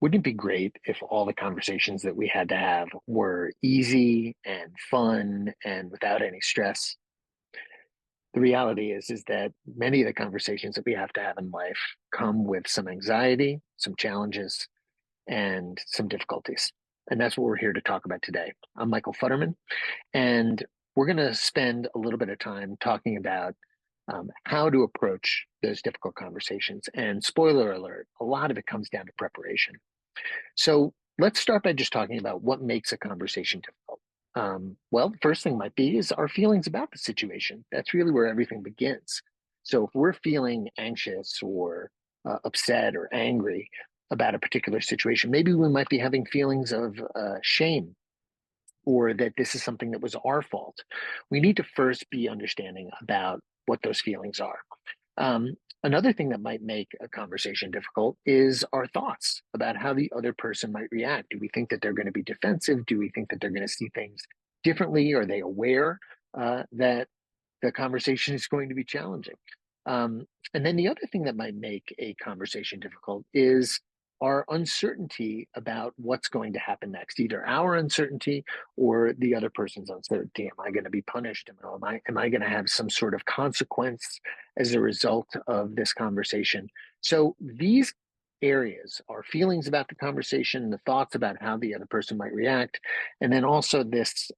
Wouldn't it be great if all the conversations that we had to have were easy and fun and without any stress? The reality is that many of the conversations that we have to have in life come with some anxiety, some challenges, and some difficulties. And that's what we're here to talk about today. I'm Michael Futterman, and we're going to spend a little bit of time talking about how to approach those difficult conversations. And spoiler alert, a lot of it comes down to preparation. So let's start by just talking about what makes a conversation difficult. Well, the first thing might be is our feelings about the situation. That's really where everything begins. So if we're feeling anxious or upset or angry about a particular situation, maybe we might be having feelings of shame or that this is something that was our fault. We need to first be understanding about what those feelings are. Another thing that might make a conversation difficult is our thoughts about how the other person might react. Do we think that they're going to be defensive? Do we think that they're going to see things differently? Are they aware that the conversation is going to be challenging? And then the other thing that might make a conversation difficult is our uncertainty about what's going to happen next, either our uncertainty or the other person's uncertainty. Am I going to be punished? Am I going to have some sort of consequence as a result of this conversation? So these areas are feelings about the conversation, the thoughts about how the other person might react, and then also this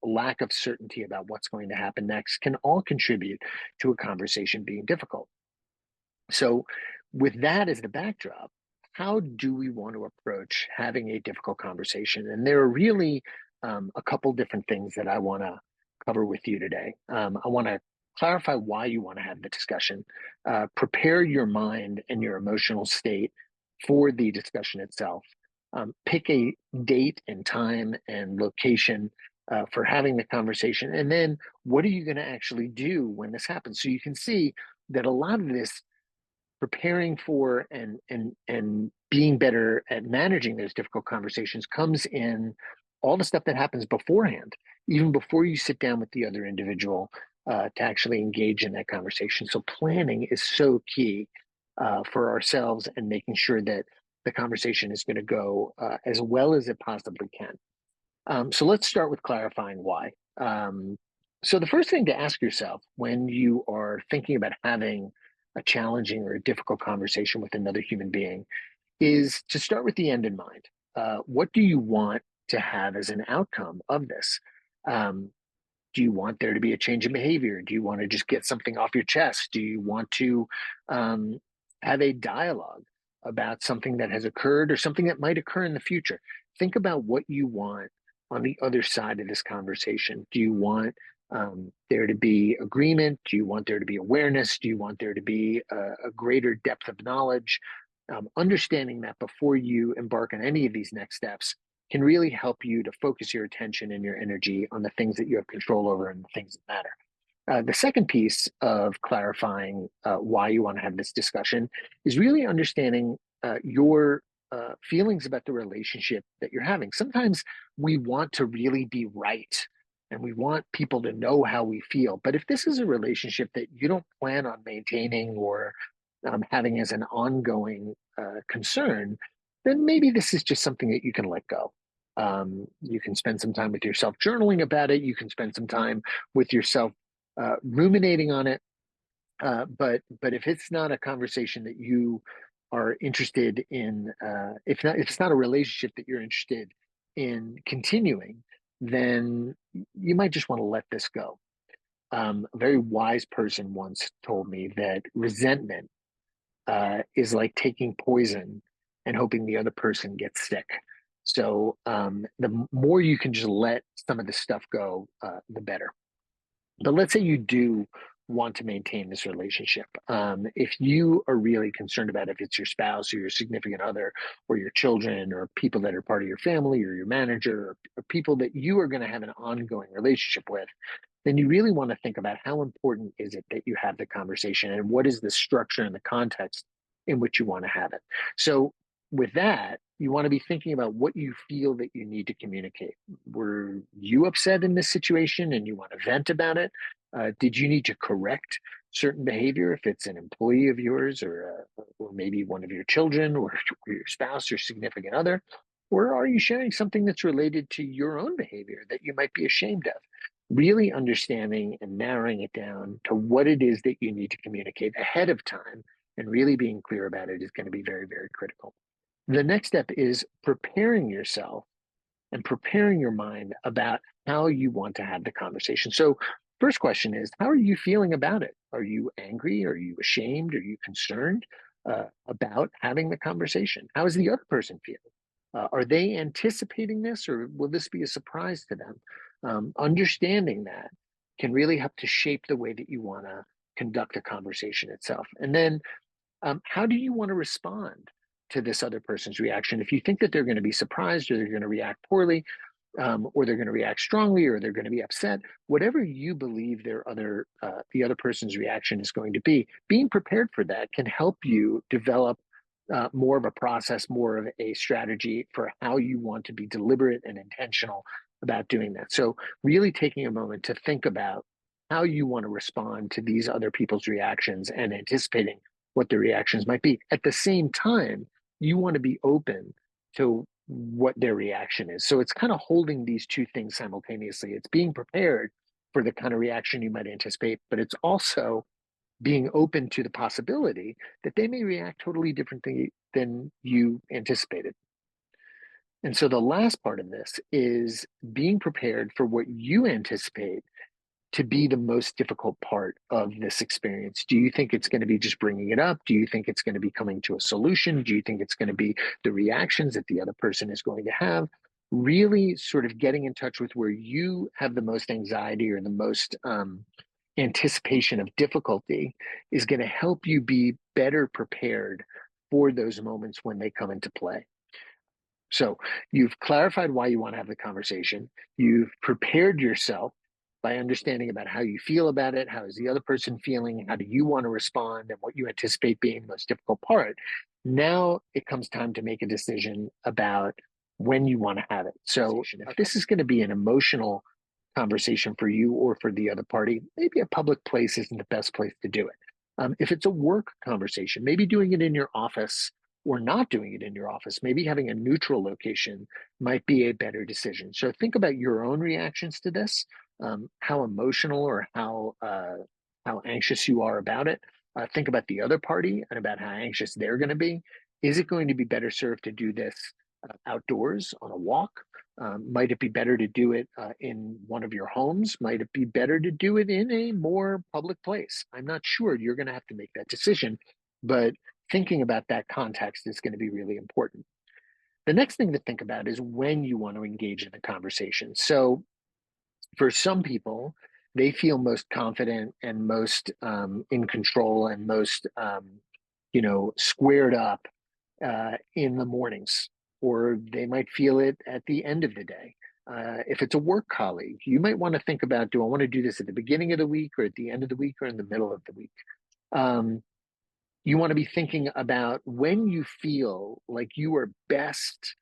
lack of certainty about what's going to happen next can all contribute to a conversation being difficult. So, with that as the backdrop, how do we want to approach having a difficult conversation? And there are really a couple different things that I want to cover with you today. I want to clarify why you want to have the discussion, prepare your mind and your emotional state for the discussion itself, pick a date and time and location. For having the conversation, and then what are you going to actually do when this happens? So you can see that a lot of this preparing for and being better at managing those difficult conversations comes in all the stuff that happens beforehand, even before you sit down with the other individual to actually engage in that conversation. So planning is so key for ourselves and making sure that the conversation is going to go as well as it possibly can. So let's start with clarifying why. So the first thing to ask yourself when you are thinking about having a challenging or a difficult conversation with another human being is to start with the end in mind. What do you want to have as an outcome of this? Um, do you want there to be a change in behavior? Do you want to just get something off your chest? Do you want to um, have a dialogue about something that has occurred or something that might occur in the future? Think about what you want on the other side of this conversation. Do you want there to be agreement? Do you want there to be awareness? Do you want there to be a greater depth of knowledge? Understanding that before you embark on any of these next steps can really help you to focus your attention and your energy on the things that you have control over and the things that matter. The second piece of clarifying why you want to have this discussion is really understanding your feelings about the relationship that you're having. Sometimes we want to really be right and we want people to know how we feel. But if this is a relationship that you don't plan on maintaining or having as an ongoing concern, then maybe this is just something that you can let go. You can spend some time with yourself journaling about it. You can spend some time with yourself ruminating on it. But if it's not a conversation that you are interested in, if it's not a relationship that you're interested in continuing, then you might just want to let this go. A very wise person once told me that resentment is like taking poison and hoping the other person gets sick. So the more you can just let some of this stuff go, the better. But let's say you do want to maintain this relationship. If you are really concerned about if it's your spouse or your significant other or your children or people that are part of your family or your manager or people that you are going to have an ongoing relationship with, then you really want to think about how important is it that you have the conversation and what is the structure and the context in which you want to have it. So with that, you want to be thinking about what you feel that you need to communicate. Were you upset in this situation and you want to vent about it? Did you need to correct certain behavior, if it's an employee of yours or maybe one of your children or your spouse or significant other? Or are you sharing something that's related to your own behavior that you might be ashamed of? Really understanding and narrowing it down to what it is that you need to communicate ahead of time and really being clear about it is going to be very, very critical. The next step is preparing yourself and preparing your mind about how you want to have the conversation. So, first question is, how are you feeling about it? Are you angry? Are you ashamed? Are you concerned about having the conversation? How is the other person feeling? Are they anticipating this, or will this be a surprise to them? Understanding that can really help to shape the way that you want to conduct a conversation itself. And then how do you want to respond to this other person's reaction? If you think that they're going to be surprised or they're going to react poorly, or they're going to react strongly, or they're going to be upset, whatever you believe the other person's reaction is going to be, being prepared for that can help you develop more of a process, more of a strategy for how you want to be deliberate and intentional about doing that. So, really taking a moment to think about how you want to respond to these other people's reactions and anticipating what the reactions might be. At the same time, you want to be open to what their reaction is. So it's kind of holding these two things simultaneously. It's being prepared for the kind of reaction you might anticipate, but it's also being open to the possibility that they may react totally differently than you anticipated. And so the last part of this is being prepared for what you anticipate to be the most difficult part of this experience? Do you think it's going to be just bringing it up? Do you think it's going to be coming to a solution? Do you think it's going to be the reactions that the other person is going to have? Really sort of getting in touch with where you have the most anxiety or the most anticipation of difficulty is going to help you be better prepared for those moments when they come into play. So you've clarified why you want to have the conversation. You've prepared yourself by understanding about how you feel about it. How is the other person feeling? How do you want to respond and what you anticipate being the most difficult part? Now it comes time to make a decision about when you want to have it. So if this is going to be an emotional conversation for you or for the other party, maybe a public place isn't the best place to do it. If it's a work conversation, maybe doing it in your office or not doing it in your office, maybe having a neutral location might be a better decision. So think about your own reactions to this, how emotional or how anxious you are about it. Think about the other party and about how anxious they're going to be. Is it going to be better served to do this outdoors on a walk? Might it be better to do it in one of your homes? Might it be better to do it in a more public place? I'm not sure. You're going to have to make that decision, but thinking about that context is going to be really important. The next thing to think about is when you want to engage in the conversation. So for some people, they feel most confident and most in control and most, squared up in the mornings, or they might feel it at the end of the day. If it's a work colleague, you might want to think about, do I want to do this at the beginning of the week or at the end of the week or in the middle of the week? You want to be thinking about when you feel like you are best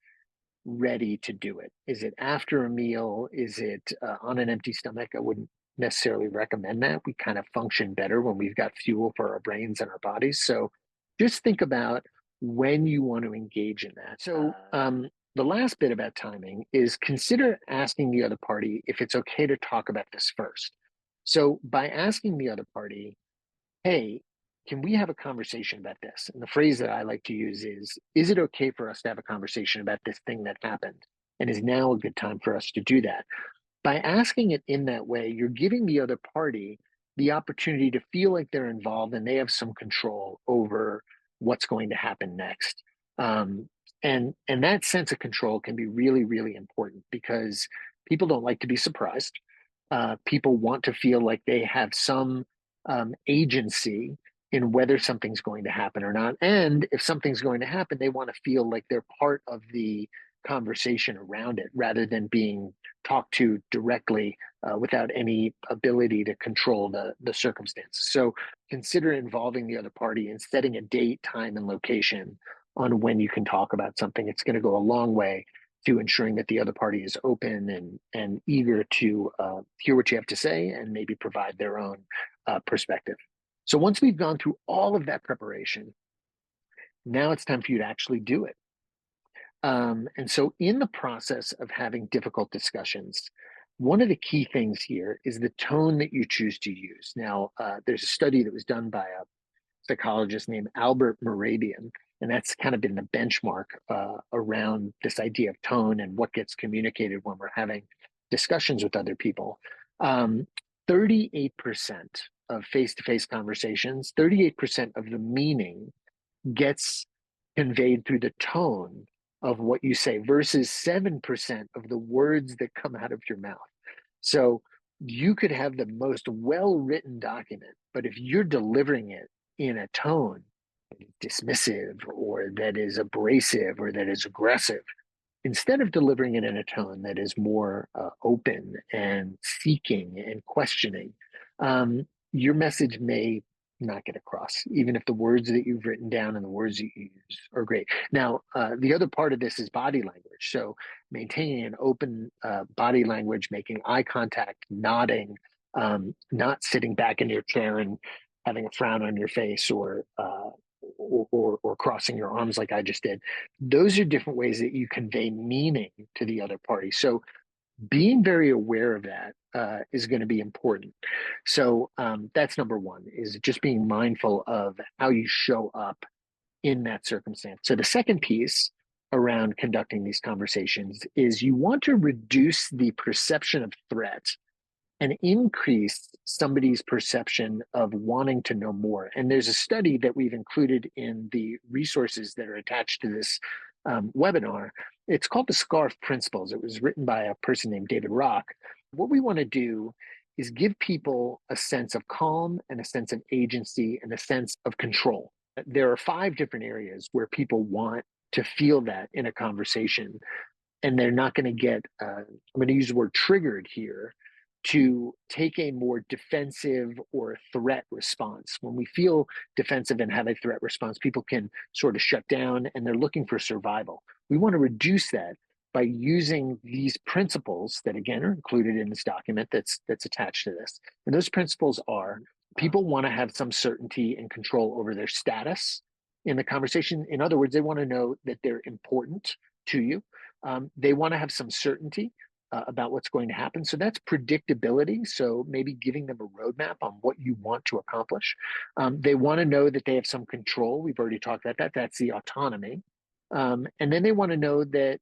ready to do it. Is it after a meal? Is it on an empty stomach? I wouldn't necessarily recommend that. We kind of function better when we've got fuel for our brains and our bodies. So just think about when you want to engage in that. So the last bit about timing is consider asking the other party if it's okay to talk about this first. So by asking the other party, hey, can we have a conversation about this? And the phrase that I like to use is it okay for us to have a conversation about this thing that happened? And is now a good time for us to do that? By asking it in that way, you're giving the other party the opportunity to feel like they're involved and they have some control over what's going to happen next. And that sense of control can be really, really important because people don't like to be surprised. People want to feel like they have some agency in whether something's going to happen or not. And if something's going to happen, they want to feel like they're part of the conversation around it rather than being talked to directly without any ability to control the circumstances. So consider involving the other party and setting a date, time, and location on when you can talk about something. It's going to go a long way to ensuring that the other party is open and eager to hear what you have to say and maybe provide their own perspective. So once we've gone through all of that preparation, now it's time for you to actually do it. And so, in the process of having difficult discussions, one of the key things here is the tone that you choose to use. Now, there's a study that was done by a psychologist named Albert Mehrabian, and that's kind of been the benchmark around this idea of tone and what gets communicated when we're having discussions with other people. 38% of face to face conversations, 38% of the meaning gets conveyed through the tone of what you say versus 7% of the words that come out of your mouth. So you could have the most well-written document, but if you're delivering it in a tone dismissive or that is abrasive or that is aggressive, instead of delivering it in a tone that is more open and seeking and questioning, your message may not get across, even if the words that you've written down and the words that you use are great. Now, the other part of this is body language. So, maintaining an open body language, making eye contact, nodding, not sitting back in your chair and having a frown on your face or crossing your arms like I just did. Those are different ways that you convey meaning to the other party. So being very aware of that is going to be important. So that's number one, is just being mindful of how you show up in that circumstance. So the second piece around conducting these conversations is you want to reduce the perception of threat and increase somebody's perception of wanting to know more. And there's a study that we've included in the resources that are attached to this webinar. It's called the SCARF Principles. It was written by a person named David Rock. What we want to do is give people a sense of calm and a sense of agency and a sense of control. There are 5 different areas where people want to feel that in a conversation, and they're not going to get, I'm going to use the word triggered here, to take a more defensive or threat response. When we feel defensive and have a threat response, people can sort of shut down and they're looking for survival. We want to reduce that by using these principles that again are included in this document that's attached to this. And those principles are: people want to have some certainty and control over their status in the conversation. In other words, they want to know that they're important to you. They want to have some certainty about what's going to happen. So that's predictability. So maybe giving them a roadmap on what you want to accomplish. They want to know that they have some control. We've already talked about that. That's the autonomy. And then they want to know that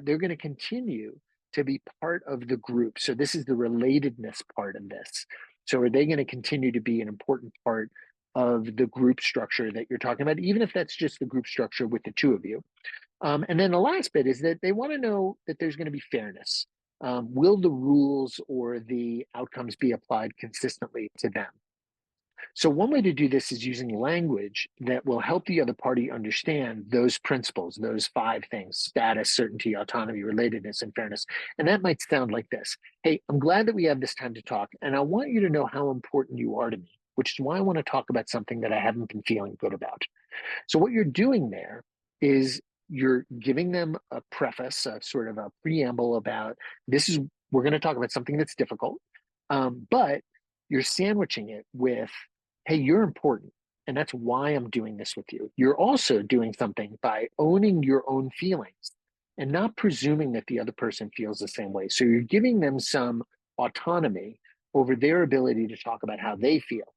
they're going to continue to be part of the group. So this is the relatedness part of this. So are they going to continue to be an important part of the group structure that you're talking about, even if that's just the group structure with the two of you? And then the last bit is that they want to know that there's going to be fairness. Will the rules or the outcomes be applied consistently to them? So one way to do this is using language that will help the other party understand those principles, those 5 things: status, certainty, autonomy, relatedness, and fairness. And that might sound like this: hey, I'm glad that we have this time to talk, and I want you to know how important you are to me, which is why I want to talk about something that I haven't been feeling good about. So what you're doing there is you're giving them a preface, a sort of a preamble about this is, we're going to talk about something that's difficult, but you're sandwiching it with, hey, you're important. And that's why I'm doing this with you. You're also doing something by owning your own feelings and not presuming that the other person feels the same way. So you're giving them some autonomy over their ability to talk about how they feel.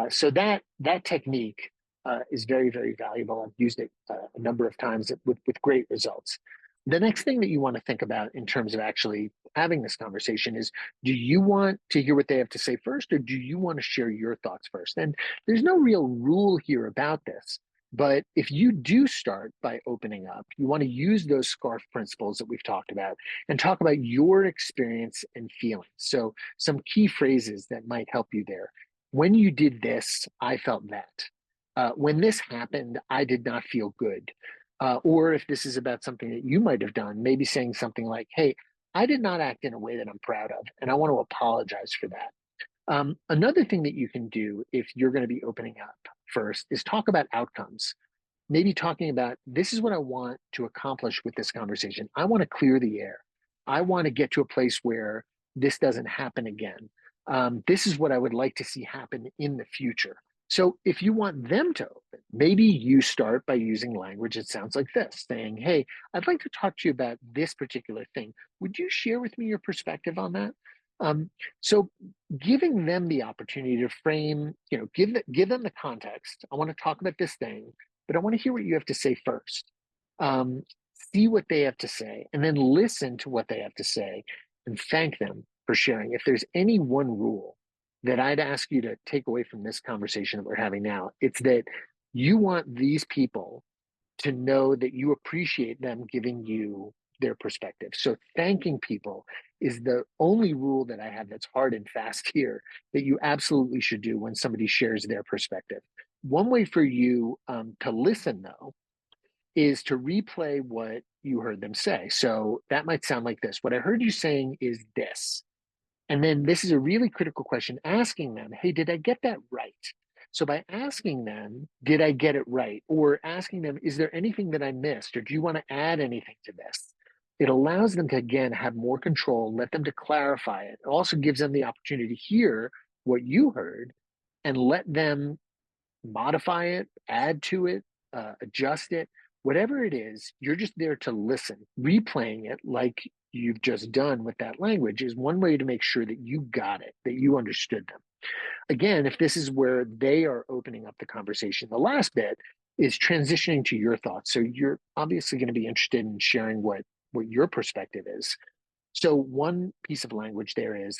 So that technique is very, very valuable. I've used it a number of times with great results. The next thing that you want to think about in terms of actually having this conversation is, do you want to hear what they have to say first, or do you want to share your thoughts first? And there's no real rule here about this. But if you do start by opening up, you want to use those SCARF principles that we've talked about and talk about your experience and feelings. So some key phrases that might help you there: when you did this, I felt that. When this happened, I did not feel good. Or if this is about something that you might have done, maybe saying something like, hey, I did not act in a way that I'm proud of, and I want to apologize for that. Another thing that you can do if you're going to be opening up first is talk about outcomes. Maybe talking about, this is what I want to accomplish with this conversation. I want to clear the air. I want to get to a place where this doesn't happen again. This is what I would like to see happen in the future. So if you want them to open, maybe you start by using language that sounds like this, saying, "Hey, I'd like to talk to you about this particular thing. Would you share with me your perspective on that?" Um, so giving them the opportunity to frame, give them the context. I want to talk about this thing, but I want to hear what you have to say first. Um, See what they have to say, and then listen to what they have to say, and thank them for sharing. If there's any one rule that I'd ask you to take away from this conversation that we're having now, it's that you want these people to know that you appreciate them giving you their perspective. So thanking people is the only rule that I have that's hard and fast here that you absolutely should do when somebody shares their perspective. One way for you to listen, though, is to replay what you heard them say. So that might sound like this. What I heard you saying is this. And then this is a really critical question, asking them, hey, did I get that right? So by asking them, did I get it right? Or asking them, is there anything that I missed? Or do you want to add anything to this? It allows them to, again, have more control, let them to clarify it. It also gives them the opportunity to hear what you heard and let them modify it, add to it, adjust it, whatever it is, you're just there to listen. Replaying it like you've just done with that language is one way to make sure that you got it, that you understood them. Again, if this is where they are opening up the conversation, the last bit is transitioning to your thoughts. So you're obviously going to be interested in sharing what your perspective is. So one piece of language there is,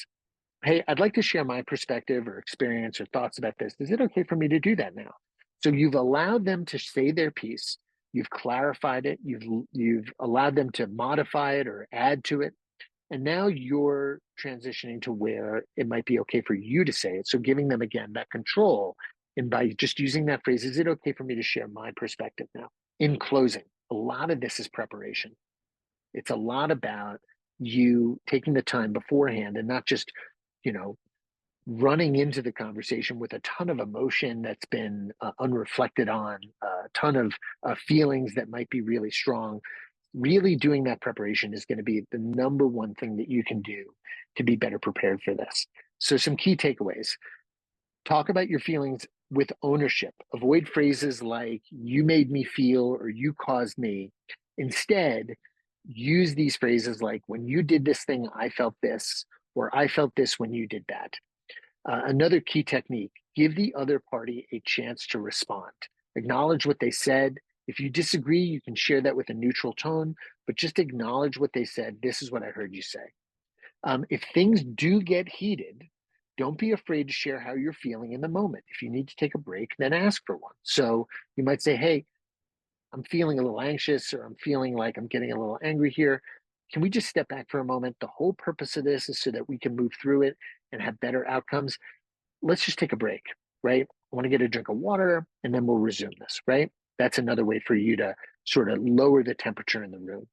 hey, I'd like to share my perspective or experience or thoughts about this. Is it okay for me to do that now? So you've allowed them to say their piece. You've clarified it. You've allowed them to modify it or add to it. And now you're transitioning to where it might be okay for you to say it. So giving them again that control. And by just using that phrase, is it okay for me to share my perspective now? In closing, a lot of this is preparation. It's a lot about you taking the time beforehand and not just, you know, running into the conversation with a ton of emotion that's been unreflected on, a ton of feelings that might be really strong. Really doing that preparation is going to be the number one thing that you can do to be better prepared for this. So, some key takeaways: talk about your feelings with ownership. Avoid phrases like, you made me feel or you caused me. Instead, use these phrases like, when you did this thing, I felt this, or I felt this when you did that. Another key technique: give the other party a chance to respond. Acknowledge what they said. If you disagree, you can share that with a neutral tone, but just acknowledge what they said. This is what I heard you say. If things do get heated, don't be afraid to share how you're feeling in the moment. If you need to take a break, then ask for one. So you might say, hey, I'm feeling a little anxious, or I'm feeling like I'm getting a little angry here. Can we just step back for a moment? The whole purpose of this is so that we can move through it and have better outcomes. Let's just take a break, right? I want to get a drink of water and then we'll resume this, right? That's another way for you to sort of lower the temperature in the room.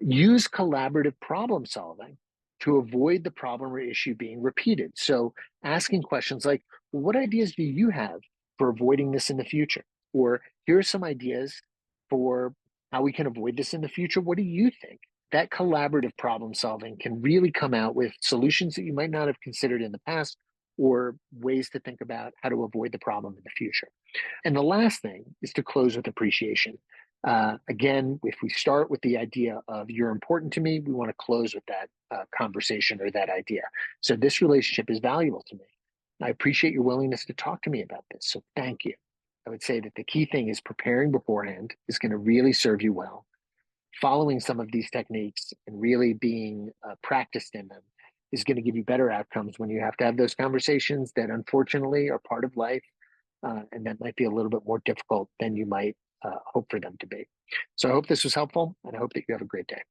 Use collaborative problem solving to avoid the problem or issue being repeated. So asking questions like, well, what ideas do you have for avoiding this in the future? Or here are some ideas for how we can avoid this in the future. What do you think? That collaborative problem solving can really come out with solutions that you might not have considered in the past, or ways to think about how to avoid the problem in the future. And the last thing is to close with appreciation. Again, if we start with the idea of, you're important to me, we want to close with that conversation or that idea. So this relationship is valuable to me. I appreciate your willingness to talk to me about this. So thank you. I would say that the key thing is preparing beforehand is going to really serve you well. Following some of these techniques and really being practiced in them is going to give you better outcomes when you have to have those conversations that unfortunately are part of life, and that might be a little bit more difficult than you might hope for them to be. So I hope this was helpful, and I hope that you have a great day.